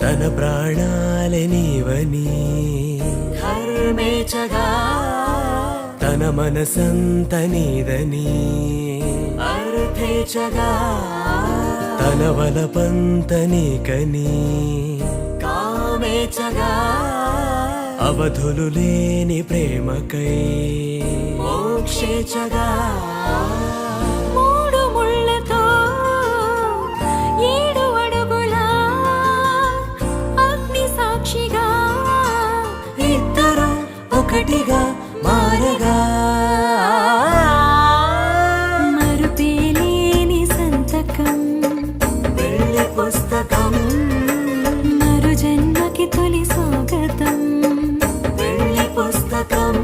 తన ప్రాణాలే నీవని ధర్మేచగా తన మనసంత నీదని అర్థేచగా తన వలపంత నీకని కామేచగా అవధులు లేని ప్రేమకై మోక్షేచగా మూడు ముళ్ళతో 7 అడుగుల అగ్ని సాక్షిగా ఇద్దరు ఒకటిగా మారగా మరుపేలేని సంతకం వెళ్ళి పుస్తకం మరు జన్మకి తొలి స్వాగతం వెళ్ళి పుస్తకం